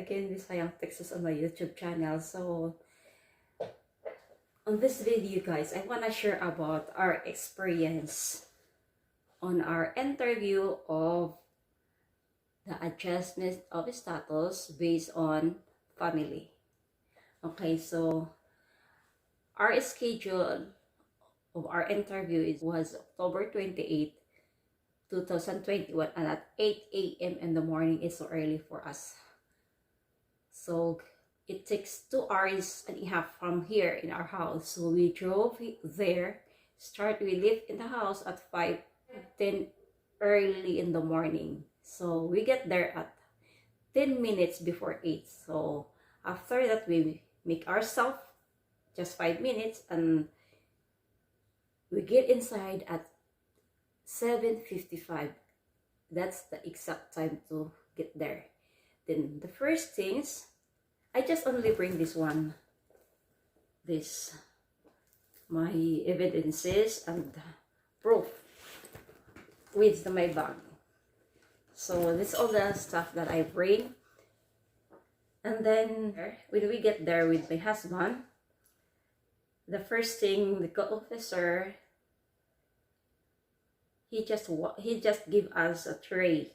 again, Visayang Texas on my YouTube channel. So on this video guys, I want to share about our experience on our interview of the adjustment of status based on family. Okay, so our schedule of our interview was October 28, 2021, and at 8 a.m. in the morning is so early for us. So it takes 2 hours and a half from here in our house. So we drove there. We live in the house at 5:10 early in the morning. So we get there at 10 minutes before 8. So after that, we make ourselves just 5 minutes and we get inside at 7:55. That's the exact time to get there. Then the first things, I just only bring this one, my evidences and proof with my bag. So this is all the stuff that I bring. And then when we get there with my husband, the first thing the officer, he just give us a tray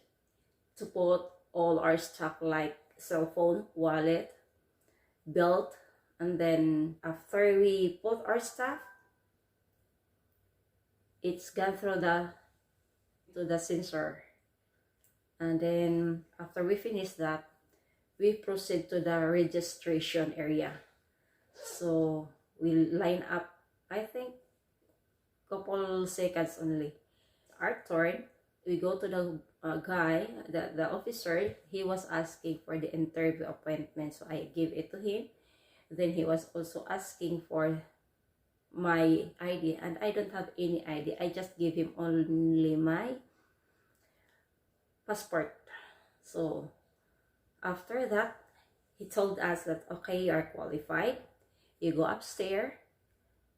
to put all our stuff like cell phone, wallet, belt, and then after we put our stuff, it's gone through to the sensor, and then after we finish that, we proceed to the registration area. So we line up, I think couple seconds only. Our turn, we go to the guy, the officer. He was asking for the interview appointment, so I gave it to him. Then he was also asking for my ID, and I don't have any ID. I just give him only my passport. So after that, he told us that okay, you are qualified. You go upstairs.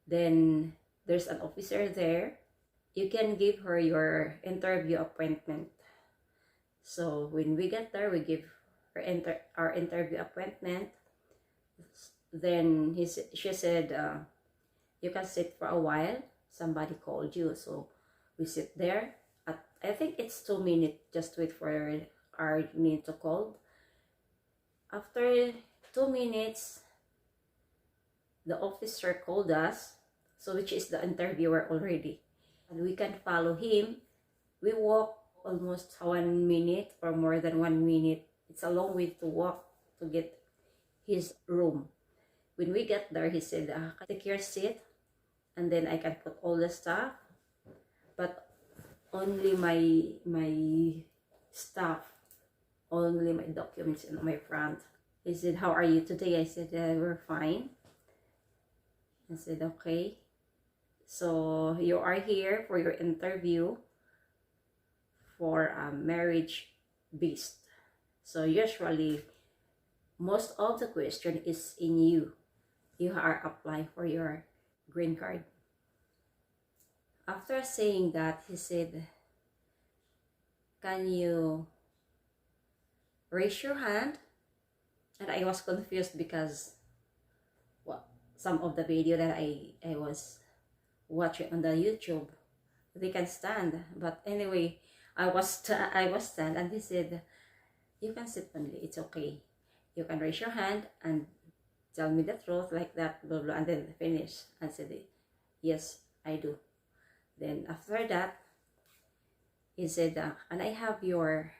Then there's an officer there. You can give her your interview appointment. So when we get there, we give her our interview appointment. Then she said, you can sit for a while. Somebody called you. So we sit there. I think it's 2 minutes. Just wait for our minute to call. After 2 minutes, the officer called us. So which is the interviewer already. And we can follow him. We walk almost 1 minute or more than 1 minute. It's a long way to walk to get his room. When we get there, he said, take your seat, and then I can put all the stuff, but only my stuff, only my documents in my front. He said, how are you today? I said, we're fine. I said, okay. So you are here for your interview for a marriage based. So usually most of the question is in you. You are applying for your green card. After saying that, he said, can you raise your hand? And I was confused because some of the video that I was watching on the YouTube, they can stand, but anyway, I was stand, and he said, you can sit only, it's okay, you can raise your hand and tell me the truth like that, blah blah, and then finish. And said, yes, I do. Then after that, he said, and I have your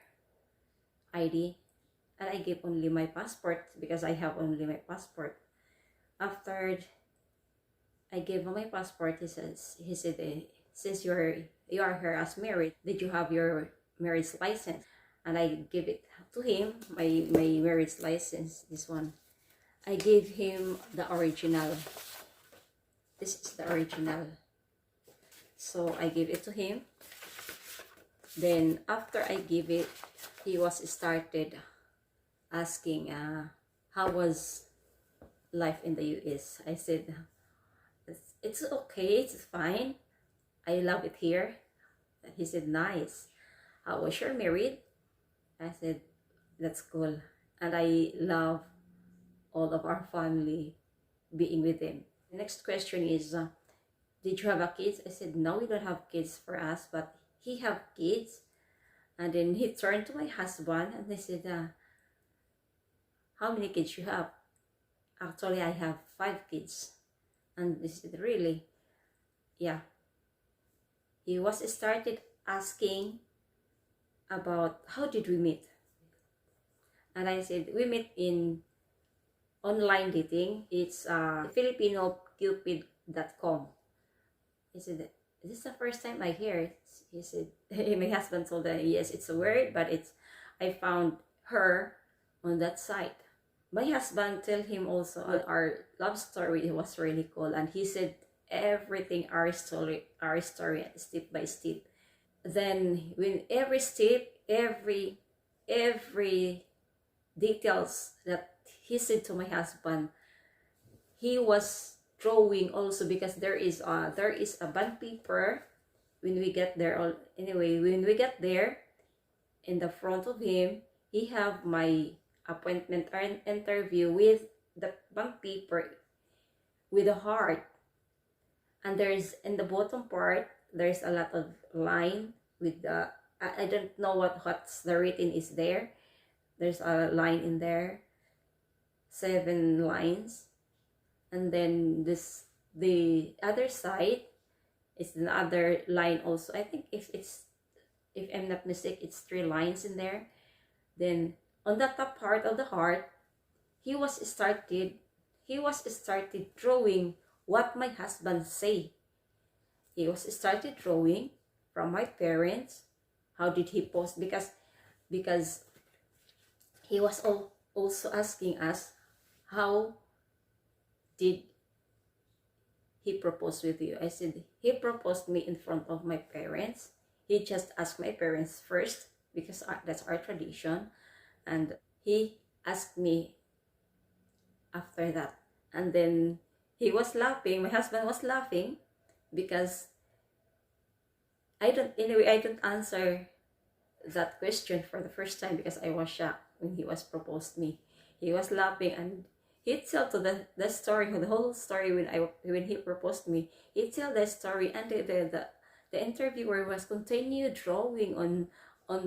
ID, and I gave only my passport because I have only my passport. After I gave him my passport, he said, since you are here as married, did you have your marriage license? And I gave it to him, my marriage license, this one. I gave him the original. This is the original. So I gave it to him. Then after I gave it, he was started asking, how was life in the US? I said, it's okay, it's fine. I love it here. And he said, nice. How was your married? I said, that's cool. and I love all of our family being with him. The next question is, did you have a kids? I said, no, we don't have kids for us, but he have kids. And then he turned to my husband and they said, how many kids you have? Actually, I have 5 kids. And they said, really? Yeah. He was started asking about how did we meet. And I said, we met in online dating. It's filipinocupid.com. He said, is this the first time I hear it? He said, my husband told her, yes, it's a word, but I found her on that site. My husband told him also our love story was really cool, and he said everything our story step by step. Then when every step, every details that he said to my husband, he was drawing also, because there is a bond paper when we get there. Anyway, when we get there, in the front of him, he have my appointment or an interview with the bond paper with a heart, and there's in the bottom part there's a lot of line with the I don't know what's the written is there. There's a line in there, 7 lines, and then the other side is another line also. I think if I'm not mistaken, it's 3 lines in there. Then on the top part of the heart, he was started drawing what my husband say. He was started drawing from my parents. How did he post? Because he was also asking us, how did he propose with you? I said, he proposed me in front of my parents. He just asked my parents first, because that's our tradition, and he asked me after that. And then he was laughing, my husband was laughing, because I don't answer that question for the first time, because I was shocked when he was proposed me. He was laughing, and he tell to the story, the whole story when he proposed me. He tell the story, and the interviewer was continue drawing on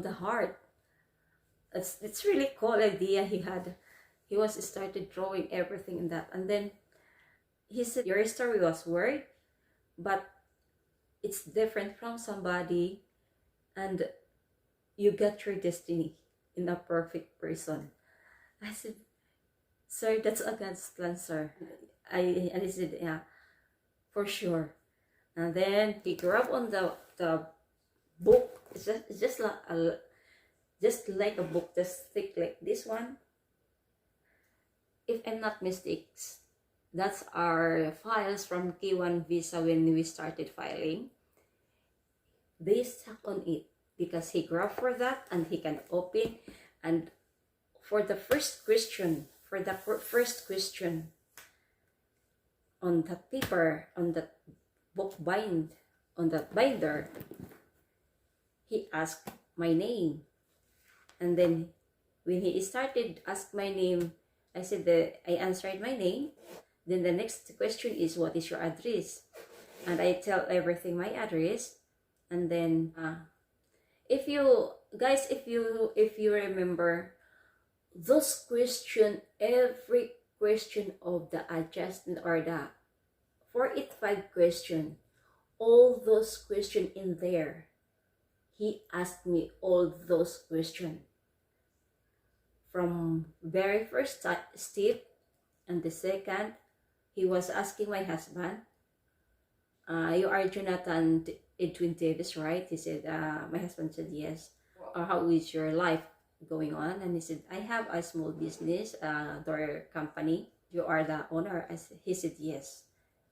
the heart. It's really cool idea he had. He was started drawing everything in that, and then he said, your story was word, but it's different from somebody, and you got your destiny in a perfect person. I said, sir, that's a God's plan, sir. And he said, yeah, for sure. And then he grabbed on the book. It's just like a book, just thick like this one. If I'm not mistaken, that's our files from K1 visa when we started filing. They stuck on it because he grabbed for that and he can open. And for the first question, on that paper, on that book on that binder, he asked my name. And then when he started ask my name, I said that I answered my name. Then the next question is, what is your address? And I tell everything my address. And then if you remember those question, every question of the adjustment or the 485 question, all those questions in there, he asked me all those questions from very first step. And the second, he was asking my husband, you are Jonathan Edwin Davis, right? He said, my husband said yes. How is your life going on? And he said, I have a small business, door company. You are the owner? He said, yes.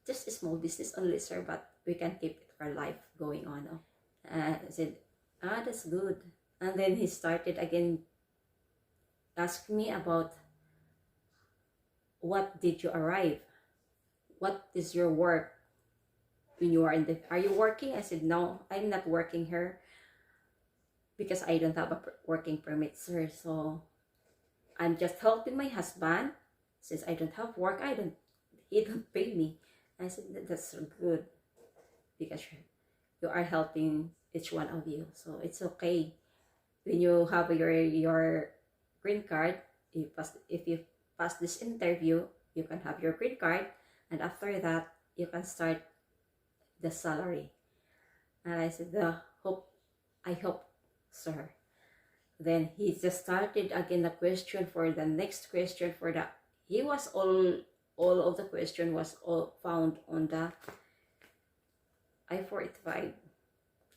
Just a small business only, sir, but we can keep our life going on. I said, that's good. And then he started again asking me about, what did you arrive? What is your work when you are are you working? I said, no, I'm not working here because I don't have a working permit, sir. So I'm just helping my husband. Since I don't have work, he don't pay me. I said, That's so good because you are helping each one of you. So it's okay. When you have your green card, if you pass this interview, you can have your green card, and after that, you can start the salary. And I said, I hope, sir. Then he just started again the question for the next question for the, he was all of the question was all found on the I-485.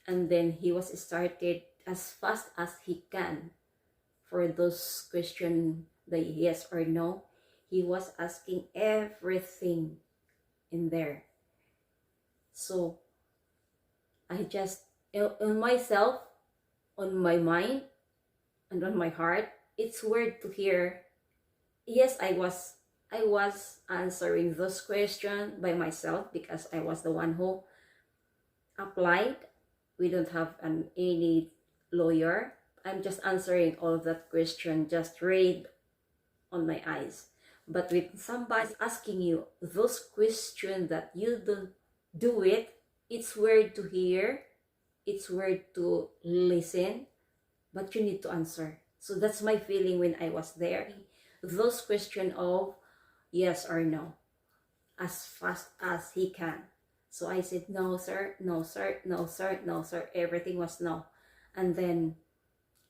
And then he was started as fast as he can for those question, the yes or no. He was asking everything in there. So I just, on myself, on my mind, and on my heart, it's weird to hear, yes, I was answering those questions by myself because I was the one who applied. We don't have any lawyer. I'm just answering all of that question, just read on my eyes. But when somebody asking you those questions that you don't do it, it's weird to hear, it's weird to listen, but you need to answer. So that's my feeling when I was there. Those questions of yes or no, as fast as he can. So I said, no, sir, no, sir, no, sir, no, sir. Everything was no. And then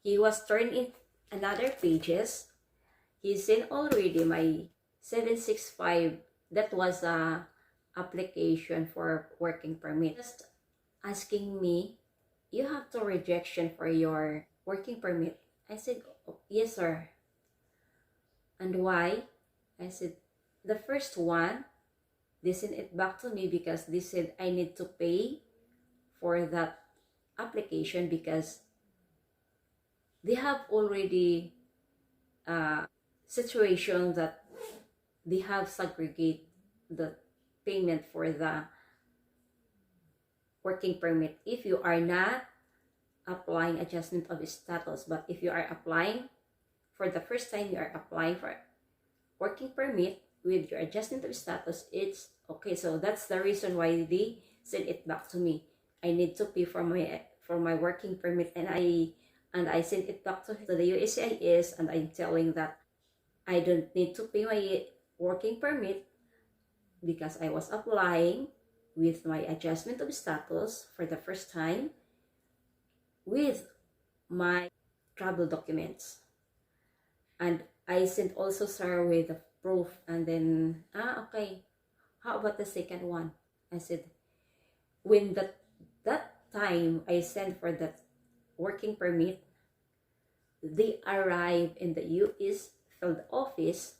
he was turning another pages. He sent already my 765. That was a application for working permit. Just asking me, you have to rejection for your working permit. I said, oh, yes, sir. And why? I said, the first one, they sent it back to me because they said I need to pay for that application because they have already a situation that they have segregate the payment for the working permit if you are not applying adjustment of status. But if you are applying for the first time, you are applying for working permit with your adjustment of status, it's okay. So that's the reason why they sent it back to me. I need to pay for my working permit, and I sent it back to the USCIS, and I'm telling that I don't need to pay my working permit because I was applying with my adjustment of status for the first time with my travel documents. And I sent also, sir, with the proof. And then, okay, how about the second one? I said, when that time I sent for that working permit, they arrived in the US field office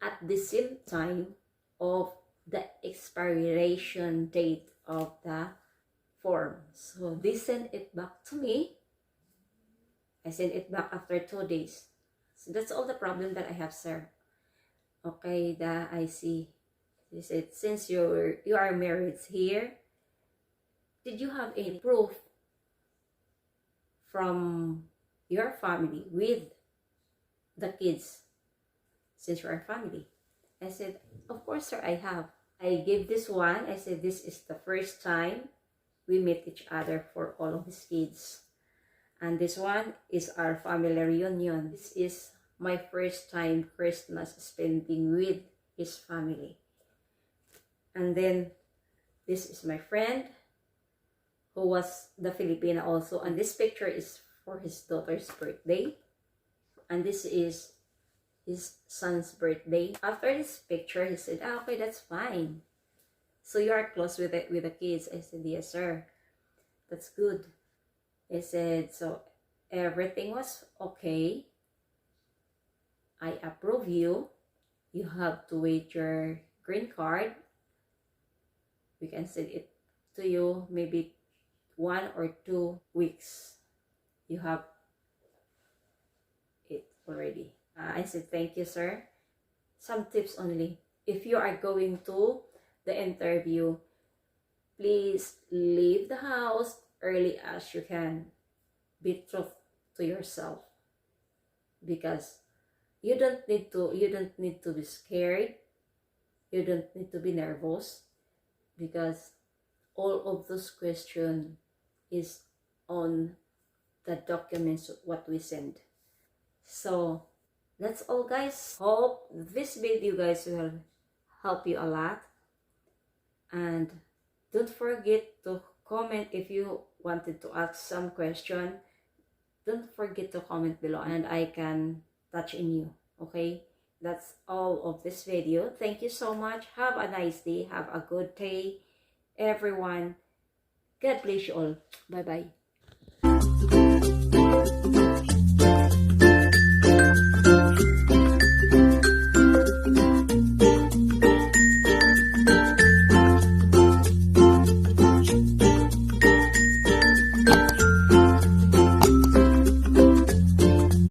at the same time of the expiration date of the form. So they sent it back to me. I sent it back after 2 days. So that's all the problem that I have, sir. Okay, I see. They said, since you are married here, did you have any proof from your family with the kids since you're a family? I said, of course, sir, I have. I gave this one. I said, this is the first time we meet each other for all of his kids. And this one is our family reunion. This is my first time Christmas spending with his family. And then this is my friend who was the Filipina also. And this picture is for his daughter's birthday. And this is his son's birthday. After this picture, he said, okay, that's fine. So you are close with the kids? I said, yes, sir. That's good. He said, so everything was okay. I approve you. You have to wait your green card. We can send it to you maybe 1 or 2 weeks. You have it already. I said, thank you, sir. Some tips only. If you are going to the interview, please leave the house early as you can. Be truth to yourself. Because you don't need to be scared. You don't need to be nervous, because all of those questions is on the documents what we send. So that's all, guys. Hope this video, guys, will help you a lot. And don't forget to comment if you wanted to ask some question. Don't forget to comment below and I can touch in you. Okay, that's all of this video. Thank you so much. Have a nice day. Have a good day, everyone. God bless you all. Bye bye.